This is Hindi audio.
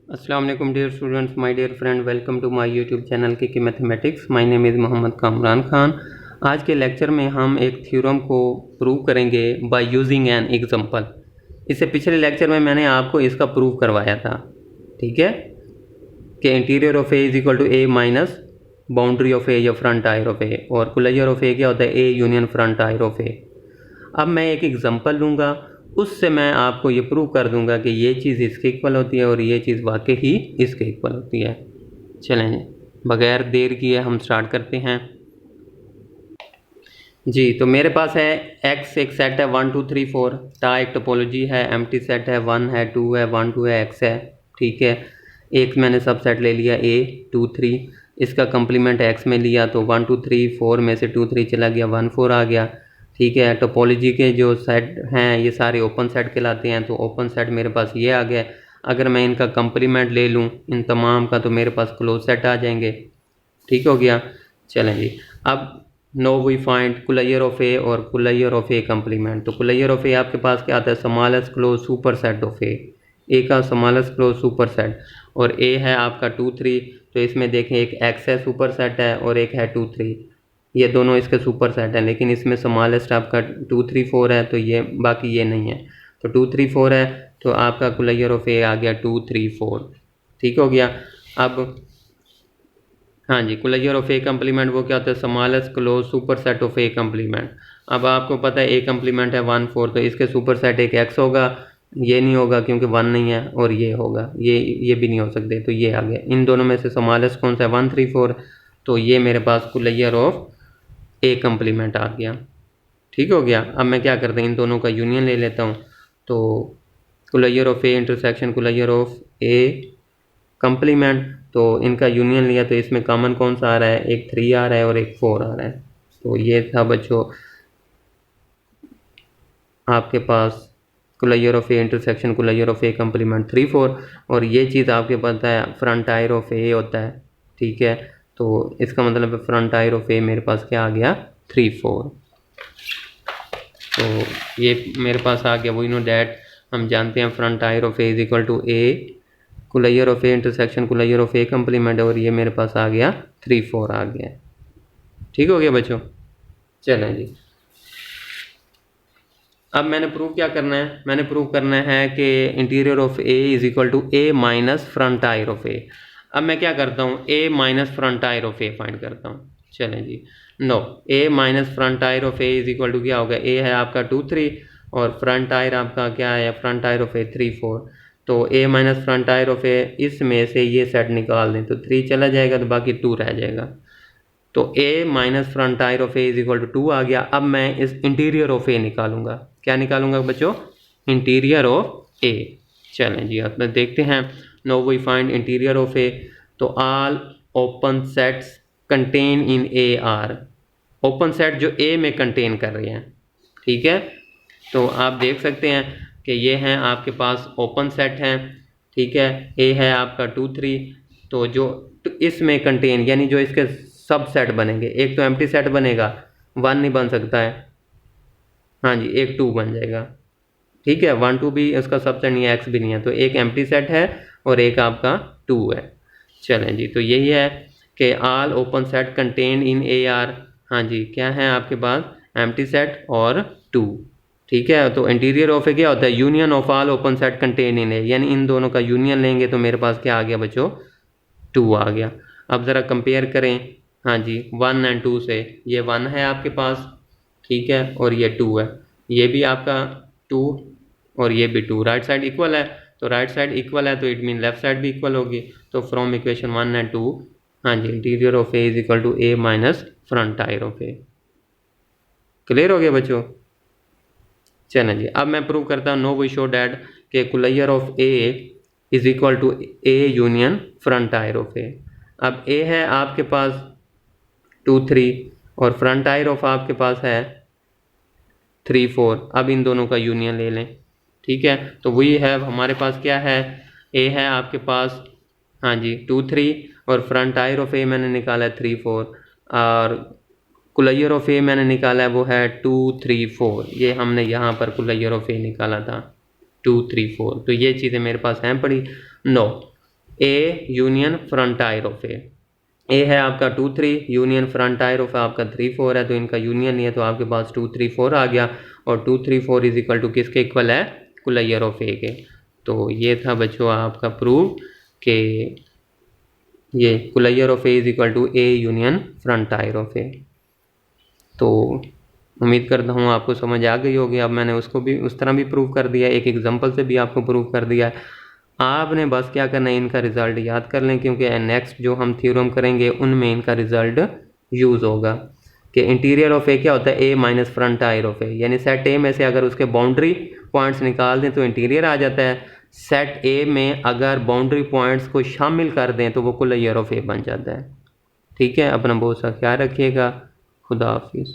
अस्सलाम वालेकुम dear students, my dear friend, welcome to my YouTube channel के mathematics. My name is Mohammad Kamran Khan. आज के लेक्चर में हम एक थ्योरम को प्रूव करेंगे बाय यूजिंग एन एग्जांपल। इससे पिछले लेक्चर में मैंने आपको इसका प्रूव करवाया था, ठीक है, कि interior of A is equal to A minus boundary of A या फ्रंट आयर ऑफ ए, और कुलैयर ऑफ ए क्या होता है, A union frontier of A. अब मैं एक एग्जांपल लूँगा, उससे मैं आपको ये प्रूव कर दूंगा कि ये चीज़ इसके इक्वल होती है और ये चीज़ वाकई ही इसके इक्वल होती है। चलें, बगैर देर किए हम स्टार्ट करते हैं जी। तो मेरे पास है x एक सेट है 1 2 3 4, टा एक टोपोलॉजी है, एम्प्टी सेट है, 1 है, 2 है, 1 2 है, x है, ठीक है। एक मैंने सब सेट ले लिया a 2 3, इसका कंप्लीमेंट x में लिया तो 1 2 3 4 में से 2 3 चला गया, 1 4 आ गया, ठीक है। टोपोलॉजी के जो सेट हैं ये सारे ओपन सेट कहलाते हैं, तो ओपन सेट मेरे पास ये आ गया। अगर मैं इनका कंप्लीमेंट ले लूँ इन तमाम का तो मेरे पास क्लोज सेट आ जाएंगे, ठीक हो गया। चलें जी, अब नो वी फाइंड कुलैयर ऑफ ए और कुलैयर ऑफ ए कंप्लीमेंट। तो कुलैयर ऑफ ए आपके पास क्या आता है, smallest close superset of A का स्मॉलेस्ट क्लोज सुपर सेट, और ए है आपका 2 3, तो इसमें देखें एक एक्स है सुपर सेट है और एक है 2 3, ये दोनों इसके सुपर सेट हैं, लेकिन इसमें स्मॉलेस्ट आपका 2 3 4 है, तो ये बाकी ये नहीं है। तो 2 3 4 है तो आपका कुलैयर ऑफ ए आ गया 2 3 4, ठीक हो गया। अब हाँ जी, कुलैयर ऑफ ए कम्प्लीमेंट वो क्या होता है, smallest close superset of A complement. अब आपको पता है ए कम्प्लीमेंट है 1 4, तो इसके सुपर सेट एक एक्स होगा, ये नहीं होगा क्योंकि 1 नहीं है, और ये होगा, ये भी नहीं हो सकते, तो ये आ गया। इन दोनों में से स्मॉलेस्ट कौन सा है, 1 3 4, तो ये मेरे पास कुलैयर ऑफ ए कम्प्लीमेंट आ गया, ठीक हो गया। अब मैं क्या करता हूँ, इन दोनों का यूनियन ले लेता हूँ, तो closure of A intersection closure of A complement, तो इनका यूनियन लिया तो इसमें कॉमन कौन सा आ रहा है, एक 3 आ रहा है और एक 4 आ रहा है। तो ये था बच्चों आपके पास closure of A intersection closure of A complement 3 4, और ये चीज़ आपके पता है फ्रंट आयर ऑफ ए होता है, ठीक है। तो इसका मतलब है फ्रंट आयर ऑफ ए मेरे पास क्या आ गया, 3 4। तो ये मेरे पास आ गया, वी नो डैट, हम जानते हैं frontier of A is equal to A closure of A intersection closure of A complement, और ये मेरे पास आ गया 3 4 आ गया, ठीक हो गया बच्चों। चलें जी, अब मैंने प्रूव क्या करना है, मैंने प्रूव करना है कि interior of A is equal to A minus frontier of A. अब मैं क्या करता हूँ, A minus frontier of A find करता हूँ। चलें जी, now, A minus frontier of A is equal to क्या होगा, ए है आपका 2 3 और फ्रंट आयर आपका क्या है, फ्रंट आयर ऑफ ए 3 4, तो A minus frontier of ए, इसमें से ये सेट निकाल दें तो 3 चला जाएगा तो बाकी 2 रह जाएगा। तो A minus frontier of A is equal to 2 आ गया। अब मैं इस इंटीरियर ऑफ ए निकालूंगा, क्या निकालूंगा बच्चों, इंटीरियर ऑफ ए। चलें जी, अब देखते हैं, now we find interior of A, तो all open sets contain in A are, open set जो ए में कंटेन कर रहे हैं, ठीक है। तो आप देख सकते हैं कि ये हैं आपके पास ओपन सेट हैं, ठीक है। ए है आपका 2 3, तो जो इसमें कंटेन यानी जो इसके सब सेट बनेंगे, एक तो एम्प्टी सेट बनेगा, 1 नहीं बन सकता है, हाँ जी, एक 2 बन जाएगा, ठीक है। 1 2 भी उसका सबसेट नहीं है, एक्स भी नहीं है, तो एक एम्प्टी सेट है और एक आपका 2 है। चलें जी, तो यही है कि all open set contain in A are, हाँ जी, क्या है आपके पास, एम्प्टी सेट और 2, ठीक है। तो इंटीरियर ऑफ ए क्या होता है, union of all open set contain in A, यानी इन दोनों का यूनियन लेंगे तो मेरे पास क्या आ गया बच्चों, 2 आ गया। अब ज़रा कंपेयर करें, हाँ जी, 1 और 2 से, ये 1 है आपके पास, ठीक है, और ये 2 है, ये भी आपका 2 और ये भी 2, राइट साइड इक्वल है, तो राइट साइड इक्वल है तो इट मीन लेफ्ट साइड भी इक्वल होगी। तो फ्रॉम इक्वेशन 1 और 2, हाँ जी, interior of A is equal to A minus frontier of A. Clear हो गया बच्चों। चलें जी, अब मैं प्रूव करता हूँ, नो वी शो डैट के closure of A is equal to A union frontier of A. अब ए है आपके पास 2 3 और फ्रंट आयर ऑफ आपके पास है 3 4, अब इन दोनों का यूनियन ले लें, ठीक है। तो वी हैव, हमारे पास क्या है, ए है आपके पास, हाँ जी, 2 3 और फ्रंट आयर ऑफ ए मैंने निकाला है 3 4, और कुलैयर ऑफ ए मैंने निकाला है वो है 2 3 4, ये हमने यहाँ पर कुलैयर ऑफ ए निकाला था 2 3 4, तो ये चीज़ें मेरे पास हैं पड़ी। Now, A union frontier of A है आपका 2 3, यूनियन फ्रंट आयर ऑफ आपका 3 4 है, तो इनका यूनियन नहीं है, तो आपके पास 2 3 4 आ गया, और 2 3 4 इज इक्वल टू किसके इक्वल है, कुल ऑफ ए के। तो ये था बच्चों आपका प्रूव कि ये closure of A is equal to A union frontier of A. तो उम्मीद करता हूँ आपको समझ आ गई होगी। अब मैंने उसको भी उस तरह भी प्रूव कर दिया, एक एग्जांपल से भी आपको प्रूव कर दिया है। आपने बस क्या करना है, इनका रिजल्ट याद कर लें, क्योंकि नेक्स्ट जो हम थ्योरम करेंगे उनमें इनका रिजल्ट यूज़ होगा कि इंटीरियर ऑफ ए क्या होता है, ए माइनस फ्रंट आयर ऑफ ए, यानी सेट ए में से अगर उसके बाउंड्री पॉइंट्स निकाल दें तो इंटीरियर आ जाता है, सेट ए में अगर बाउंड्री पॉइंट्स को शामिल कर दें तो वो कुल ऑफ ए बन जाता है। ठीक है, अपना बहुत सा ख्याल रखिएगा। खुदा हाफिज़।